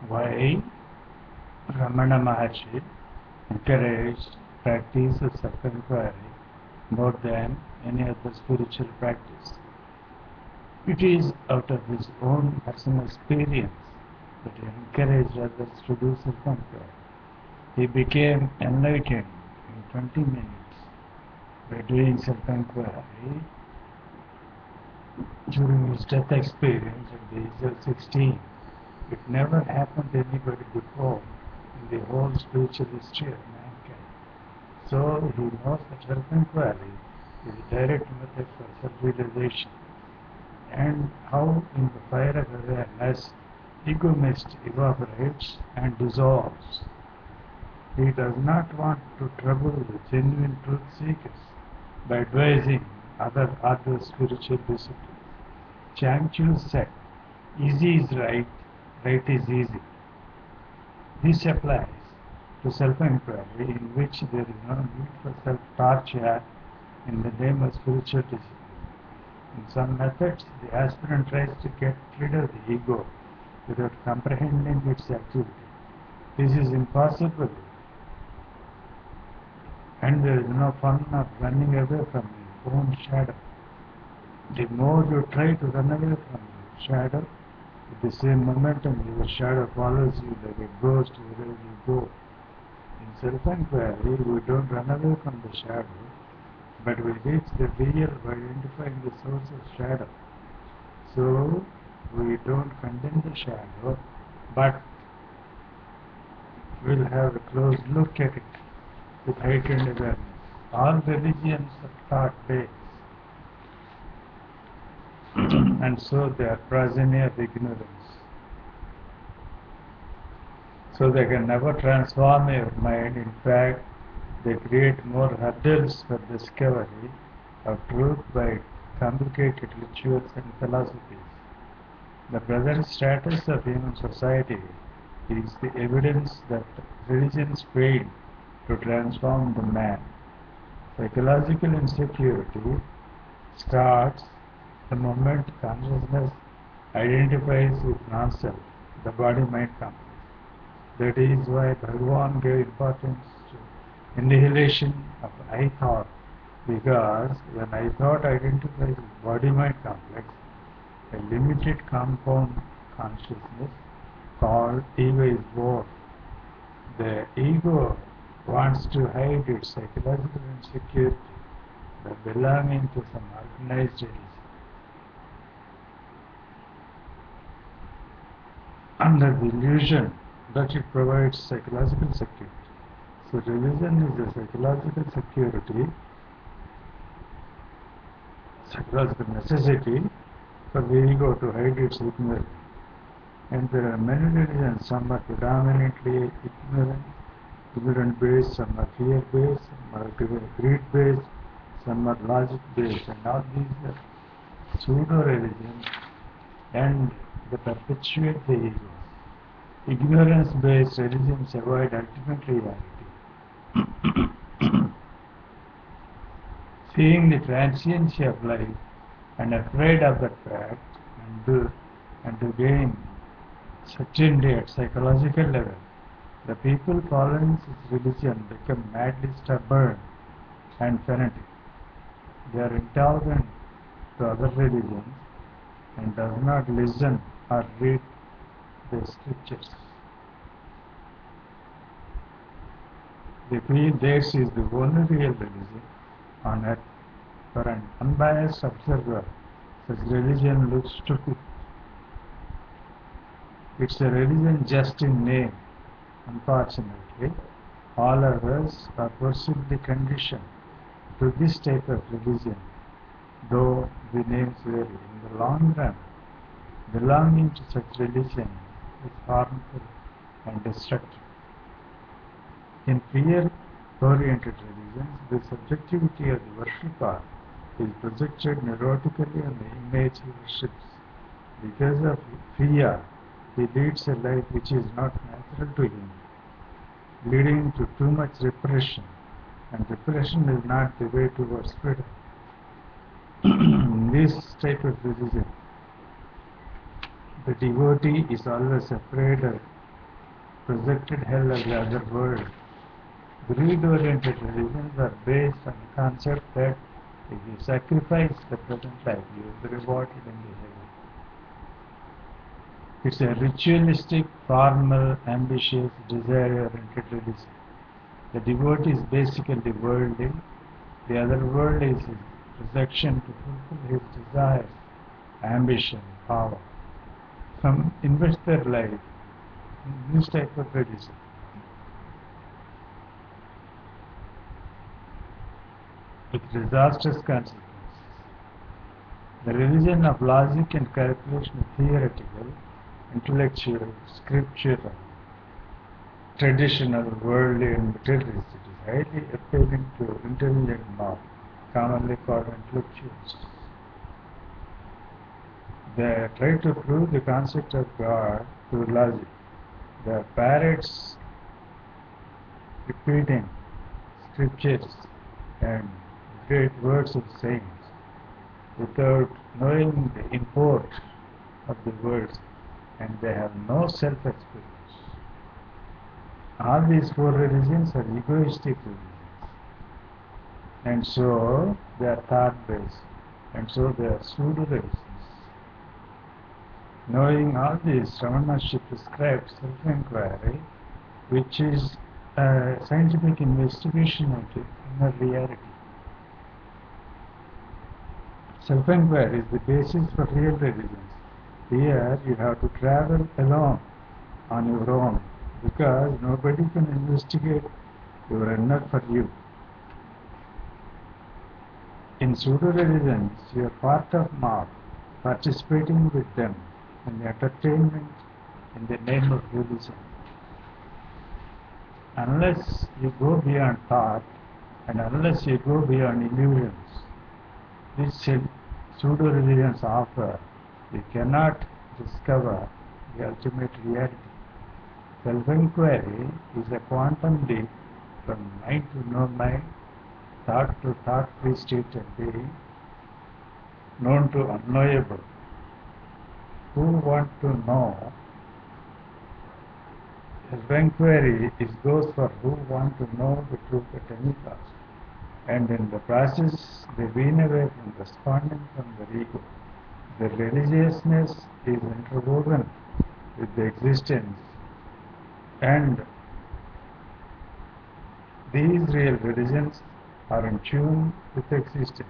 Why Ramana Maharshi encouraged practice of self-inquiry more than any other spiritual practice. It is out of his own personal experience that he encouraged others to do self-inquiry. He became enlightened in 20 minutes by doing self-inquiry during his death experience at the age of 16. It never happened to anybody before in the whole spiritual history of mankind. So he knows that self-inquiry is a direct method for self-realization, and how in the fire of awareness ego mist evaporates and dissolves. He does not want to trouble the genuine truth seekers by advising other spiritual disciplines. Chang Chu said, easy is right, right is easy. This applies to self-inquiry, in which there is no need for self-torture in the name of spiritual discipline. In some methods, the aspirant tries to get rid of the ego without comprehending its activity. This is impossible, and there is no fun of running away from your own shadow. The more you try to run away from your shadow, with the same momentum your shadow follows you like a ghost wherever you go. In self-inquiry, we don't run away from the shadow, but we reach the real by identifying the source of shadow. So, we don't condemn the shadow, but we'll have a close look at it with heightened awareness. All religions are thought-based, and so they are progeny of ignorance. So they can never transform your mind. In fact, they create more hurdles for discovery of truth by complicated rituals and philosophies. The present status of human society is the evidence that religions fail to transform the man. Psychological insecurity starts the moment consciousness identifies with non-self, the body-mind complex. That is why Bhagavan gave importance to annihilation of I thought, because when I thought identifies with body-mind complex, a limited compound consciousness called ego is born. The ego wants to hide its psychological insecurity by belonging to some organized religion, under the illusion that it provides psychological security. So religion is a psychological security, psychological necessity for the ego to hide its ignorance. And there are many religions, some are predominantly ignorant-based, some are fear-based, some are greed-based, some are logic-based, and all these are pseudo-religions, and they perpetuate the ego. Ignorance-based religions avoid ultimate reality. Seeing the transiency of life and afraid of that fact, and to gain certainty at psychological level, the people following this religion become madly stubborn and fanatic. They are intolerant to other religions and does not listen or read the scriptures. They feel theirs is the only real religion on earth. For an unbiased observer, such religion looks stupid. It's a religion just in name. Unfortunately, all of us are forcibly conditioned to this type of religion, though the names vary. In the long run, belonging to such religion is harmful and destructive. In fear-oriented religions, the subjectivity of the worshipper is projected neurotically on the image he worships. Because of fear, he leads a life which is not natural to him, leading to too much repression, and repression is not the way towards freedom. In this type of religion, the devotee is always afraid of projected hell as the other world. Greed-oriented religions are based on the concept that if you sacrifice the present life, you will be rewarded in the heaven. It's a ritualistic, formal, ambitious, desire-oriented religion. The devotee is basically worldly. The other world is his projection to fulfill his desires, ambition, power. Some invest their life in this type of religion. With disastrous consequences. The religion of logic and calculation is theoretical, intellectual, scriptural, traditional, worldly, and materialistic. It is highly appealing to intelligent mob, commonly called intellectuals. They try to prove the concept of God through logic. They are parrots repeating scriptures and great words of saints without knowing the import of the words, and they have no self-experience. All these four religions are egoistic religions, and so they are thought-based, and so they are pseudo-religions. Knowing all this, Ramana Maharshi prescribed self-inquiry, which is a scientific investigation into inner reality. Self-inquiry is the basis for real religions. Here you have to travel alone on your own, because nobody can investigate your inner for you. In pseudo-religions, you are part of mob, participating with them in entertainment in the name of religion. Unless you go beyond thought, and unless you go beyond illusions, these pseudo-religions offer, you cannot discover the ultimate reality. Self-inquiry is a quantum leap from mind to no mind, thought to thought-free state of being, known to unknowable. Who want to know? Self-inquiry goes for who want to know the truth at any cost. And in the process, they wean away from responding from their ego. Their religiousness is interwoven with the existence, and these real religions are in tune with existence.